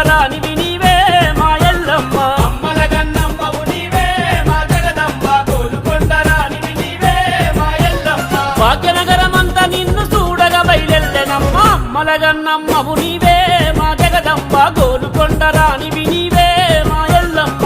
రానివి నీవే మా ఎల్లమ్మ అమ్మల గన్నమ్మవు నీవే మా జగదంబ గోలుకొండ రానివి నీవే మా ఎల్లమ్మ భాగ్యనగరమంతా నిన్ను చూడగా బయలెల్లెనమ్మ అమ్మలగన్నమ్మవు నీవే మా జగదంబ గోలుకొండ రానివి నీవే మా ఎల్లమ్మ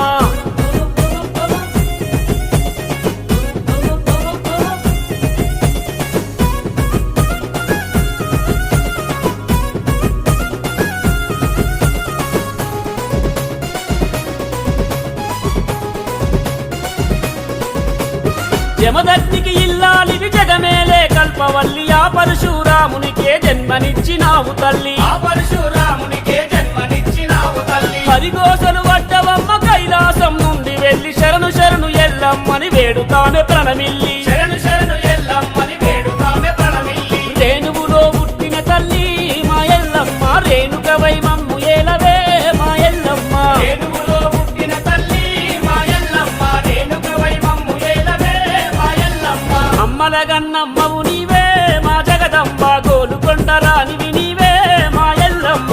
జమదగ్నికి ఇల్లాలివి జగమేలే కల్పవల్లి ఆ పరశురామునికే జన్మనిచ్చినావు తల్లి ఆ పరశురామునికే జన్మనిచ్చినావు తల్లి హరిగోసలు వడ్డవమ్మ కైలాసం నుండి వెళ్ళి శరణు శరణు ఎల్లమ్మని వేడుతానే ప్రణమిల్లి శరణు శరణు ఎల్లమ్మని వేడుతామె ప్రణమిల్లి రేణువులో పుట్టిన తల్లి మా ఎల్లమ్మ రేణుకవై మమ్ము ఏలవే మా ఎల్లమ్మ రేణువులో పుట్టిన తల్లి మా ఎల్లమ్మ రేణుకవై మమ్ము ఏలవే మా ఎల్లమ్మ అమ్మలగన్నమ్మవు నీవే మా జగదంబ గోలుకొండ రానివి నీవే మా ఎల్లమ్మ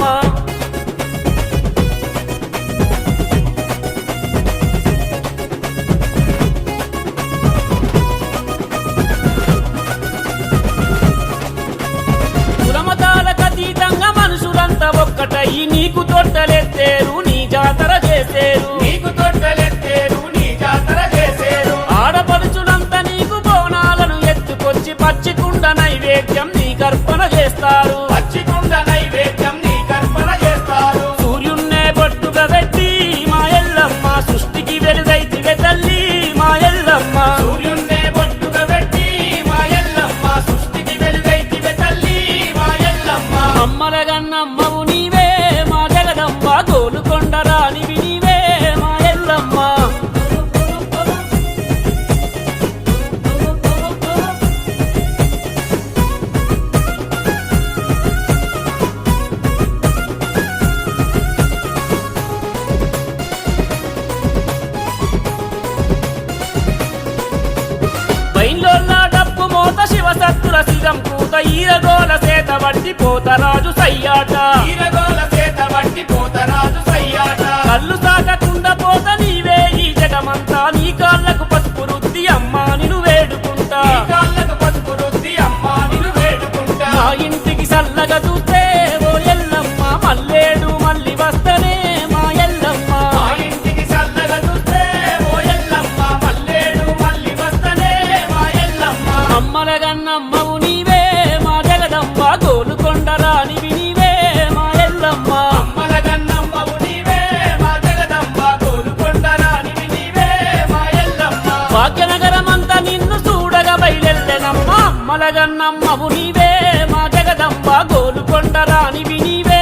కులమతాలకతీతంగా మనుషులంతా ఒక్కటై నీకు తొట్టలెత్తేరు నీ జాతర చేసేరు నీకు తొట్టలెత్తేరు నీ జాతర చేసేరు ఆడపడుచులంతా నీకు బోనాలను ఎత్తుకొచ్చి పచ్చికుండ నైవేద్యం నీ కర్పణ చేస్తారు పచ్చికుండ నైవేద్యం నీ కర్పణ చేస్తారు సూర్యున్నే పట్టుగా పెట్టి మా ఎల్లమ్మ సృష్టికి వెలుగైతివే తల్లి మా ఎల్లమ్మ సూర్యున్నే బొట్టుగా పెట్టి మా ఎల్లమ్మ సృష్టికి వెలుగైతివే తల్లి మా ఎల్లమ్మ అమ్మలగన్నమ్మవు నీవే మా జగదంబ గోలుకొండ రానివి నీవే మా ఎల్లమ్మ బైన్లోన డప్పు మోత శివసత్తుల శిరం కూత ఈరగోల సేత వడ్డి పోతరాజు సయ్యాట ఈరగోల చేత వట్టి పోతరాజు సయ్యాట కళ్ళు సాగకుండా పోత నీవే ఈ జగమంతా నీ కాళ్ళకు పసుపు రుద్ది అమ్మా నిన్ను వేడుకుంటా నీ కాళ్ళకు పసుపు రుద్ది అమ్మ నిన్ను వేడుకుంటా మా ఇంటికి చల్లగా చూస్తే ఓ ఎల్లమ్మ మల్లేడు మళ్ళీ వస్తనే మా ఎల్లమ్మ మా ఇంటికి చల్లగా చూస్తే ఓ ఎల్లమ్మ మల్లేడు మళ్ళీ వస్తనే మా ఎల్లమ్మ అమ్మలగన్నమ్మవు నీవే మా జగదంబ గోలుకొండ రానివి నీవే మా ఎల్లమ్మ అమ్మల గన్నమ్మవు నీవే మా జగదంబ గోలుకొండ రానివి నీవే మా ఎల్లమ్మ భాగ్యనగరమంతా నిన్ను చూడగా బయలెల్లెనమ్మ అమ్మలగన్నమ్మవు నీవే మా జగదంబ గోలుకొండ రానివి నీవే